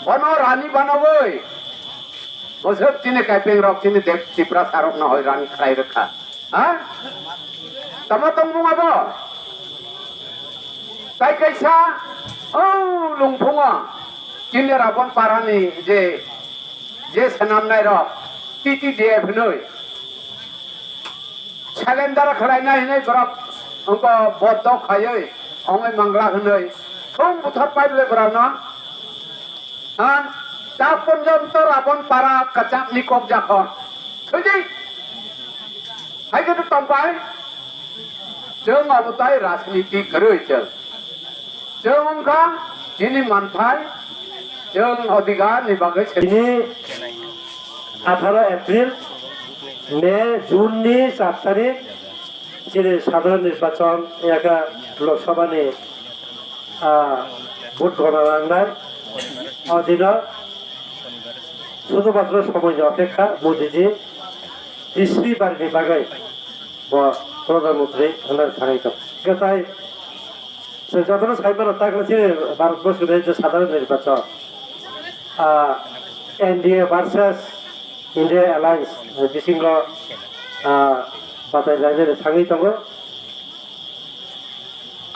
বনো রানী বানাবই বছর তিনি কাইপিং রক তিনি দেব ত্রিপুরা সারক না হয় রানী খাই রেখা হ্যাঁ তমা তং বুঙাবো তাই কাইসা ও লুংফুঙা তিনি রাবণ পারানি যে সানামনাই রক টিটি ডিএফ নই সাইলেন্ডার খড়াইনা হিनै বরক अंक बद्द खायै अंगै मंगला हनै थों बुथार पाइले बराना हां ता पर्यन्त राबन पारा कचाक निकब जाखन थैजै हायगे तंबाय जों अबताय राजनीति गरै जों अंका दिनै मानथाय जों अधिकार नि बागै दिनै 18 एप्रिल मे जून नि 7 तारिख जेरै साधारण निर्वाचन एका लोकसभानि भोट गणना नांनाय अधीन शुधुमात्र समयनि अपेक्षा मोदीजी तीसरी बारनि बागै प्रधानमन्त्री होननानै थानायखौ गताय जों जतन साइबार ताकले भारतबर्षनि जे साधारण निर्वाचन एनडीए भार्सेस इंडिया एलायंस बिसिंग बादायलायनाय थाङै दङ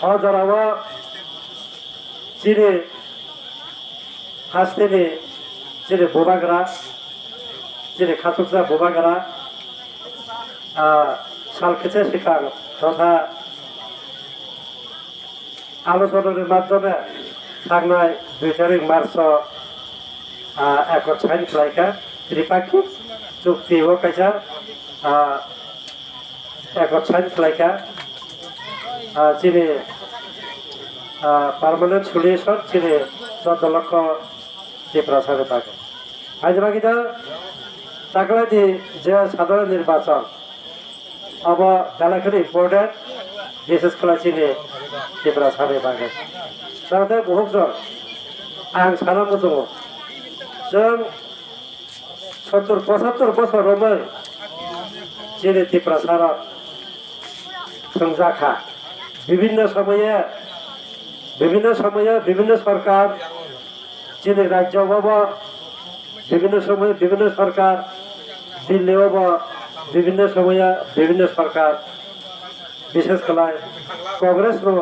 हाजाराव जेरै हास्टेनि जेरै बोबाग्रा जेरै खाथुकजा बोबाग्रा सालखेचे सिखां तथा आलोचनानि माध्यमे थांनाय 2 तारिख मार्च एकट साइन खालायखा त्रिपाक्षिक चुक्ति कायसा एकट साइन खालायखा जेरै पार्मानेंट सल्यूशन जेरै 14 लक्ष टिप्रा सारे पाके हाजबागिदा ताकलादि जे साधारण निर्वाचन अब दालाखनि इम्पोर्टेंट विशेष खालायसिनि टिप्रा सारे पाके नाथाय बहुतजन आं सानांगौ दङ जों 70-75 बोसोरावनो जेरै टिप्रा सारा संजाखा विभिन्न समय विभिन्न सरकार जेरै राज्यआवबो विभिन्न समय विभिन्न सरकार दिल्लीआवबो विभिन्न समय विभिन्न सरकार विशेष खालाय कांग्रेस नो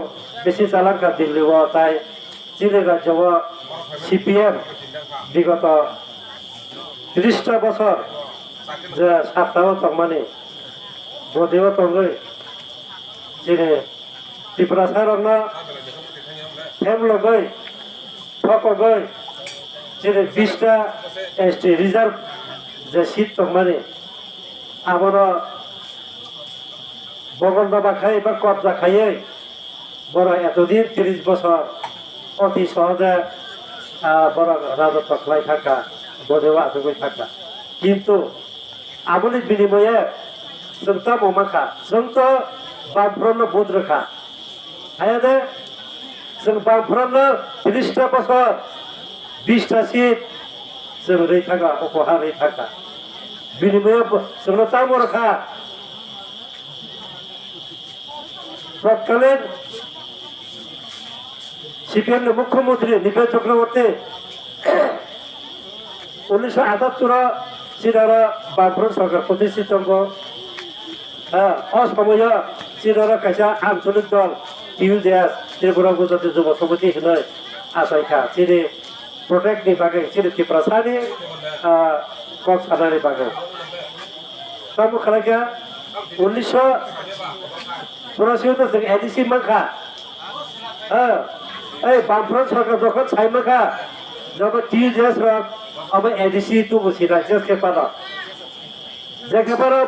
बेसि जालांखा दिल्लीआव ताय जेरै राज्यआव सीपीएम विगत 30 बोसोर जे साताव तंमानि बदेव तंगै जेरै त्रिपुरा सारंनो फेमलगै फकगै जेरै 20टा एसटी रिजर्व जे सीट तंमानि आबनो बगल बाखाय बा कब्जा खायै बरा एतदिन 30 बोसोर अति सहजे बरा राजत्व खालाय थाका बदेव आथुगै थाका किन्तु आबोनि बिनिमये जोंता ममाखा जोंथ' बामफ्रोमनो बुद रोखा हायादे जों बामफ्रोमनो 30टा बोसोर 20टा सीट जों रैथागा उपहार रैथागा बिनिमये जोंनो ताम रोखा तत्कालीन सीपीएम मुख्यमंत्री निपेन चक्रवर्ती 1978 चिरारा बामफ्रोम सरकार प्रतिष्ठित असमय चिरारा कैसा आंचलिक दल टीयूजेएस त्रिपुरा गुजरात युवा समिति होननाय आसायखा जेरै प्रटेक्टनि बागै जेरै त्रिपुरा सानि कक सानानि बागै तामु खालायखा 1984 जों एडीसी माखा बामफ्रोम सरकार जखन सायमाखा जब टीयूजेएस रक अब एडीसी तू बुसिना जेके पारा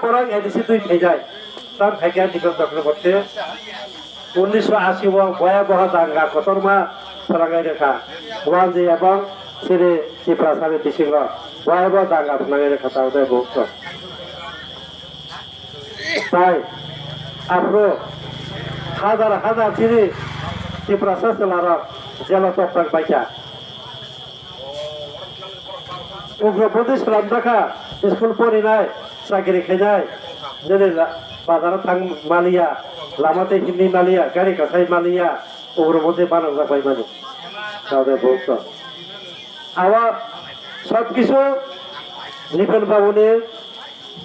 बरं एडीसी तुई थैजाय ताम थाइका निपेन चक्रवर्ती 1980 भयाबह दांगा कतरमा फोनांनाय रेखा वानजि एवं जेरै त्रिपुरा सानि बिसिंग भयाबह दांगा फोनांनाय रेखा तावदे बहुत ताई आप्रो हाजार जेरै त्रिपुरा सासेलारा जेला तप्राक बायखा उग्रपन्थी खालामदाखा स्कुल फरायनाय साख्रि खायनाय जेरै बाजाराव थां मालिया लामाते हिन्दी मालिया गारि गासाय मालिया उग्रपन्थी बानांजाबाय माने दावदे बहुत আবার সব কিছু নিপেন বাবুনের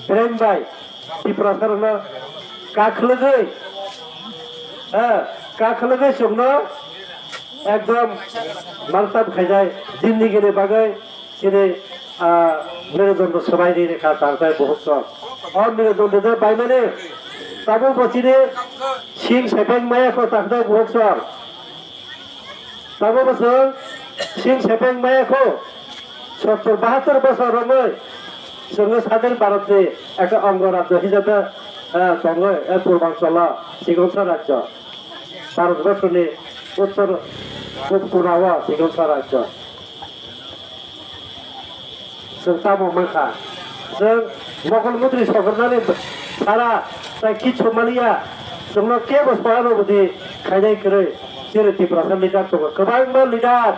ব্রেন বাই ত্রিপুরা সারানো কাখলগৈ হ্যাঁ কাখলগৈ সঙ্গে একদম মালতাম খাইজায় জিন্দিগিরি বাগাই তিনি মেরুদণ্ড সবাই দিয়ে রেখা তার বহুত সব और मेरुदण्ड বাইমানে তাবো বছিরে সিং সেপেং মায়াখো তাকদায় বহুত সব তাবো বছর সিং সেপেং মায়াখো 70-72 বছর রমে সঙ্গে স্বাধীন ভারতে একটা অঙ্গরাজ্য হিসাবে সঙ্গে পূর্বাঞ্চল সিগঞ্চা রাজ্য ভারতবর্ষে উত্তর পূর্বাঞ্চল সিগঞ্চা রাজ্য जों तामो माखा जों मगल मुद्रि सगरनानै सारा कि समालिया जोंनो के बसपानो बुदि खायनाय करे जेरै त्रिपुरा लिडार दङ गोबां लिडार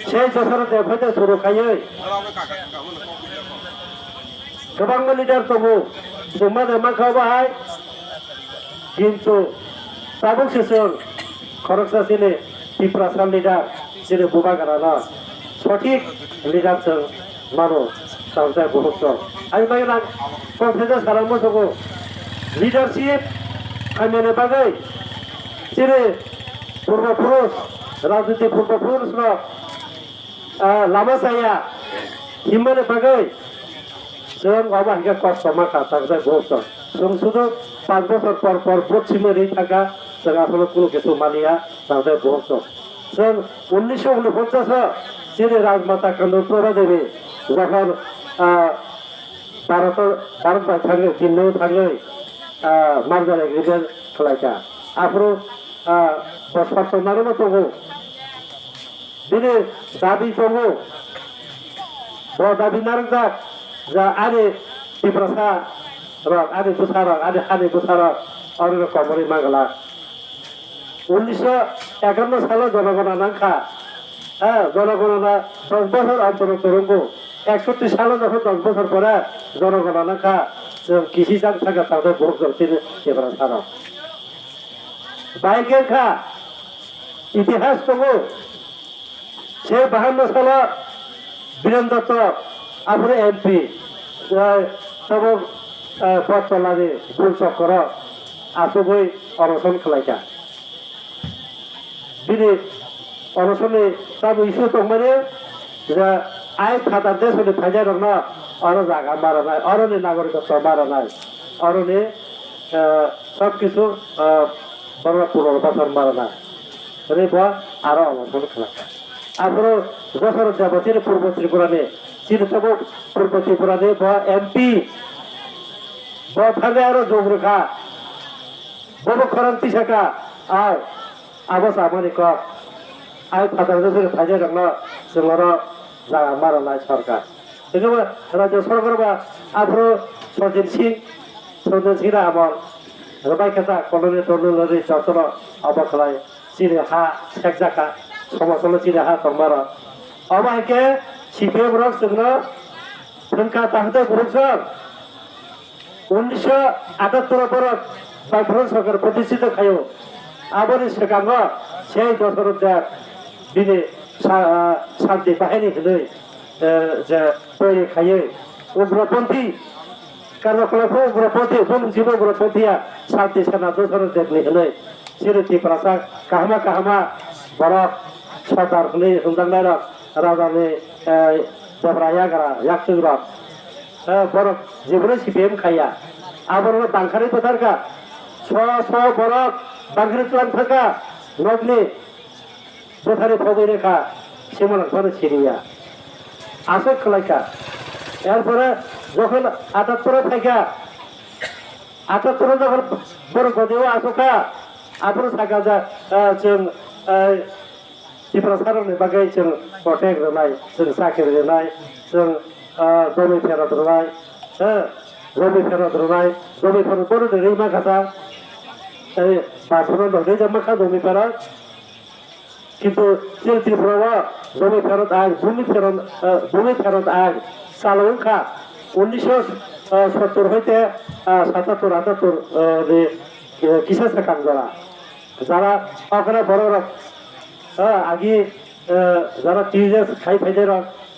से जसर देफायदा सर खायै गोबां लिडार दङ जों मा माखा बाहाय किन्तु ताबुंसो जों खरकसा सिने त्रिपुरा लिडार जेरै बुबा गाराना सठिक लिडार जों मानो सावजा बहुत सम आई माइना कन्फिडेंस खालामो जोङो लिडारशिप खामानि बागै जेरै पूर्वपुरुष राजनीति पूर्वपुरुषनो लामा साया हिम्मानि बागै जों माबा हिगा कष्ट माखा सावजा बहुत सम जों शुধু 5 বছর পর ভোট সিমেरि থাকা जों আসলে কোনো কিছু মানিয়া সাवजा बहुत सम जों 1949 जेरै राजमाता कान्दन प्रभा देवी যখন ভারত থাকলে দিল্লিও থাকলে মার্জার এগ্রিমেন্ট খেলাইটা আফরো বসপাতনারও তবু দিনে দাবি তবু দাবি নারক যা আরে ত্রিপুরা রক আরে বুসার আরে হানি বুসার অনেক কমরি মাগলা 1951 সালে জনগণনা নাঙ্খা হ্যাঁ জনগণনা 10 বছর অন্তর তরঙ্গ 61 সালে যখন 10 বছর পরে জনগণনা খা কৃষি চাক থাকা তাদের ভোট করতে এবার ছাড়া বাইকের খা ইতিহাস তবু সে 52 সালে বীরেন দত্ত আপনি এমপি তব পথ চলারে ভুল চক্র আসবই অনশন খেলাইকা বিনি অনশনে তাবো ইস্যু দংমানে যে আই খাতার দেশে ফাইজাই রং না আরো জায়গা মারা নাই অরণে নাগরিকত্ব মারা নাই অরণে সব কিছু বড় পুনর্বাসন মারা নাই রেব আরো অনশন খেলা আপনার যশোর দেবতীর পূর্ব ত্রিপুরানে চিরতব পূর্ব ত্রিপুরানে এমপি ফাঁদে আরো যোগ রেখা বড় খরান্তি শাখা আর আবাস আমানি কক আই খাতার দেশে ফাইজাই রং না जोंनार জায়গা মারা নাই সরকার এগুলো রাজ্য সরকার বা আফ্রো সজিল সিংরা আমার রবাই খেতা কলোনি টলুলরি চতর অবখলায় চিরে হা শেখ জাকা সমাজল চিরে হা তোমার অবাইকে সিপিএম রক जोंनो ফেনকা তাহতে গুরুসর 1978 বরক বাইফ্রন সরকার প্রতিষ্ঠিত খায়ো আবার সেখাঙ্গ সেই দশরথ দিনে শান্তি বাহিনী হলে যে তৈরি খাইয়ে উগ্রপন্থী কার্যকলাপ উগ্রপন্থী বংশীব উগ্রপন্থীয়া শান্তি সেনা দোসর দেখলে হলে যেরে ত্রিপুরা কাহামা বরফ সরকার হলে হুমদাংনার রাজানে দেবরায়া গারা ইয়াকচুগ্র বরফ যেগুলো সিপিএম খাইয়া আবার বাংখারি কোথারকা বরফ বাংখারি চলান থাকা নগলি কোথারে ফবই রেখা সেমন ঘরে ছিড়িয়া আসে খেলাইকা এরপরে যখন 78 থাকা 78 যখন বড় গদেও আসোকা আপনার থাকা যা जों ত্রিপুরা সারনে বাগাই जों প্রটেক রনাই जों সাকির রনাই जों জমি ফেরত রনাই জমি ফেরত বড় রে মাখাসা এই বাথরুম দে জামাখা জমি ফেরত কিন্তু ত্রিপুরা জমি ফেরত আগ ভূমি ফেরত আগ চালুখা 1970 হইতে 77-78 কিসের কাম করা যারা ওখানে বড় আগে যারা টিজেস খাই ফাইদের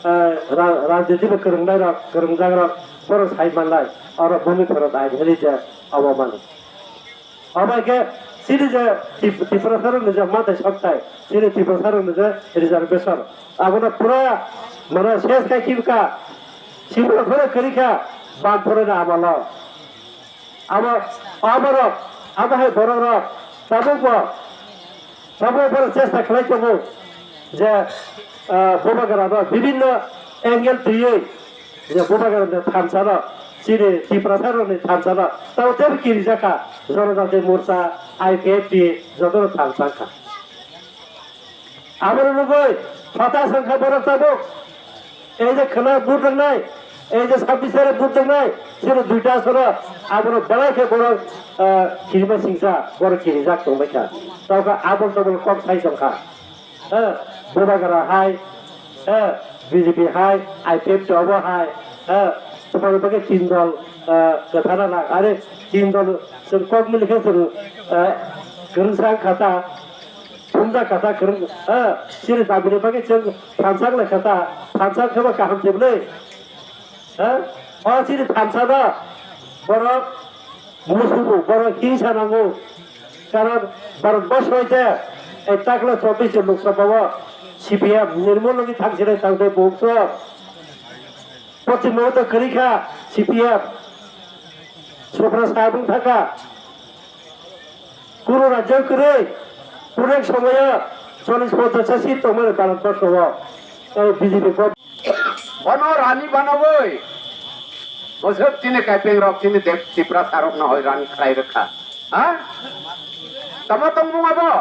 राजनीति गोरोंनाय रक गोरोंजां रक बर' सायमानलाय और भूमिफोराव दायहैलि जे अबमान अबायके सिरि जे टिप्रासार जे माथाय सकथाय सिरि टिप्रासार जे रिजार्वेशन आबना पुरा माने शेष खायखिबका सिमफोर करिखा बानफोरना आमाल आबर आबाहाय बर'रक सबोफोर चेष्टा खालायदोंमोन जे बबागारानो विभिन्न एंगेल थुयै जे बबागारानो थामसानो सिरि टिप्रासारनि थामसानो ताव तेब किरिजाखा जनजाति मोर्चा आईपीएफटी जदर थामसाखा आबर नुबै फाता संख्या बरक ताबुक এই যে খেলা বুট নাই এই যে 26 এর বুট নাই ছিল দুইটা আসলে আবার বড়কে বড় খিরবা সিংসা বড় খিরি যাক তো বাইকা তাওকা আবল তবল কম সাই সংখ্যা হ্যাঁ বড়গারা হাই হ্যাঁ বিজেপি হাই আইপিএফ জব হাই হ্যাঁ তোমার বাকি তিন দল কথানা না আরে তিন দল সব কম মিলে খেলছে গরুসাং খাতা Pumda kata kerung, sini tabur pakai ceng pansang le kata pansang kau kaham jeble, sini pansang dah, borok musuh, borok hingsa nangu, karena borok bos aja, tak le 24 জন লোকসভা CPM নির্মূল লगी থাকছিলেন তাদের বংশ, পশ্চিম বঙ্গ করিখা CPM, সুপ্রা সাহেব থাকা, কোনো রাজ্য করে পুরো সময় 40-50 সিট তোমার ভারতবর্ষ বিজেপি বন রানী বানাবই বছর তিনি কাইপিং রক তিনি দেব ত্রিপুরা সারক না হয় রানী খাই রেখা হ্যাঁ তমা তং বুঙাবো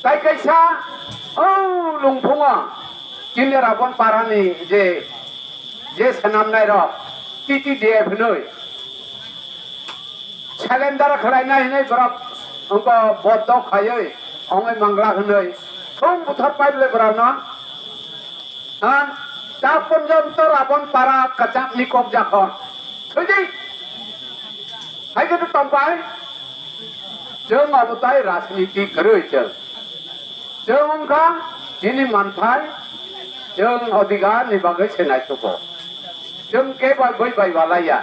তাই কাইসা ও লুংফুঙা তিনি রাবণ পারানি যে সানামনাই রক টিটি ডিএফ নই সিলিন্ডার খালাইনাই নাই বরফ उनको बहुत खाए अंगे मंगला होने तुम बुथर पाइले बराना हाँ चाप पंजंतर अपन पारा कचाक निकोप जाको थोड़ी हाय के तो तंपाय जों अबताय राजनीति करे जों उनका जिनी मानथाय जों अधिकार निबागै सेनाय तको जों के बाय वालाया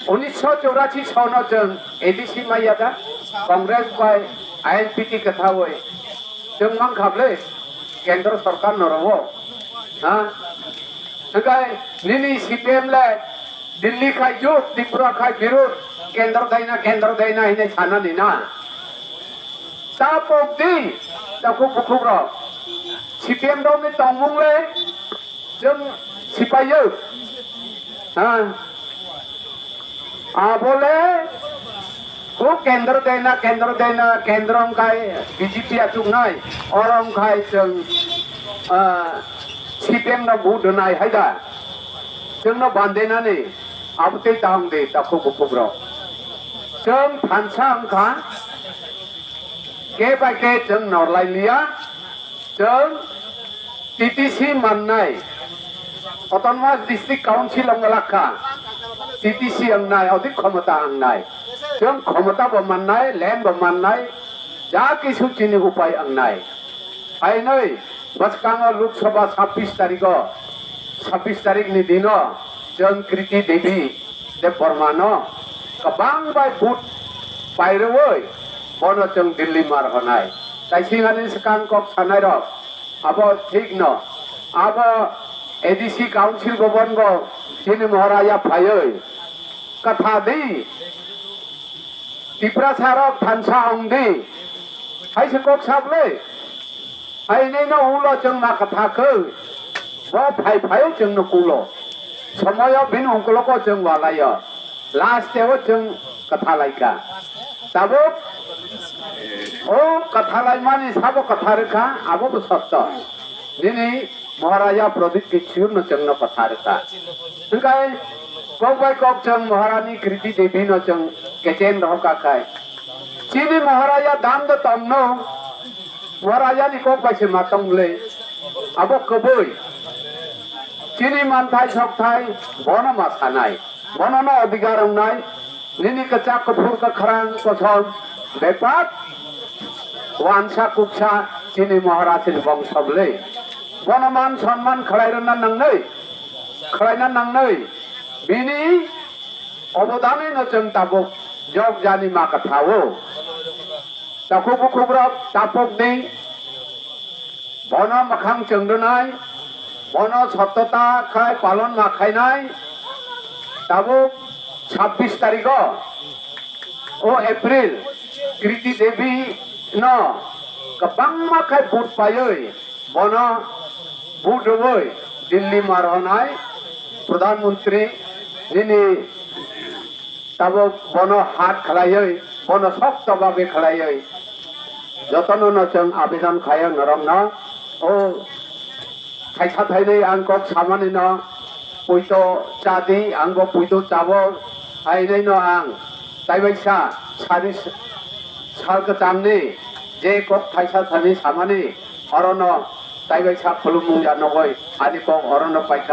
1984 साल जों एडीसी माइयादा कांग्रेस बाय आईएनपीटी कथा हुए जों मान खाबले केंद्र सरकार नरवो हाँ सगाई निनी सीपीएम ले दिल्ली का युद्ध त्रिपुरा का विरोध केंद्र देना इन्हें छाना निना तापोक्ति ताको बुकुरा सीपीएम रो में तंगुंग ले जों सिपाहियों हाँ बोले वो केंद्र देना केंद्र उनकाय बीजेपी अचुनाय और उनकाय जों सीपीएम ना भूत नाय है दा जों ना बांधेना ने अब ते तांग दे ताको बुकुब्रो जों थांसा उनका के बाय के जों नरलाई लिया जों टीटीसी माननाय ऑटोनोमस डिस्ट्रिक्ट काउंसिल अंगलाखा टीटीसी अंगनाय अधिक क्षमता अंगनाय जों क्षमता बमाननाय लैंड बमाननाय जा किसु चिनि उपाय अंगनाय आइनै बसकांग लोकसभा 26 तारिख नि दिन जों कृति देवी देव बर्मानो कबांग बाय भूत पाइरवै बन जों दिल्ली मार होनाय ताइसिंगानि सकां कक सानाय र अब ठीक न अब एडीसी काउंसिल भवन गो जिनि महाराजा फायै कथा दी त्रिपुरा सारक थानसा अंगदी हायसे कक साबले हायनै न उलो जों मा कथाखौ वो फाय जों न कुलो समय बिन अंकलको जों वालाय लास्ट एव जों कथा लायका साबो ओ कथा लायमानि साबो कथा रेखा आबो सत्य दिनै महाराजा प्रदीप किचुर न जों न कथा रेखा ओंखाय कक बाय कक जों महारानी कृति देवी न जों केचेन रहकाखाय चिनि महाराजा दाम द तमनो महाराजा नि कक बायसे मातंगले आबो कबै चिनि मानथाय सकथाय बन मासानाय बन न अधिकार अंगनाय निनि कचा कफुर का खरांग कसम बेपात वानसा कुक्षा chini maharasin bangsablei bonaman sanman khalairan nangnei khalainan nangnei bini obodane no jeng tabuk jog jani maka thawo takuk kubrok tapok ding bono makhang chengdonai bono sattota khai palon ma khainai tabuk 26 tarikh o April Kriti Devi no kabang makai bud payoi bono bud woi Delhi marhanai Pradhan Mantri nini tabo bono hat khalayoi bono sokto babe khalayoi jotono no chang abedan khaya naram na o khaisa thainei angkok samani no puito chadi anggo puito chabo ainei no ang taibaisa saris salka tamni je kok thaisa thani samani orono taibaisa khulumung janogoi ani kok orono paika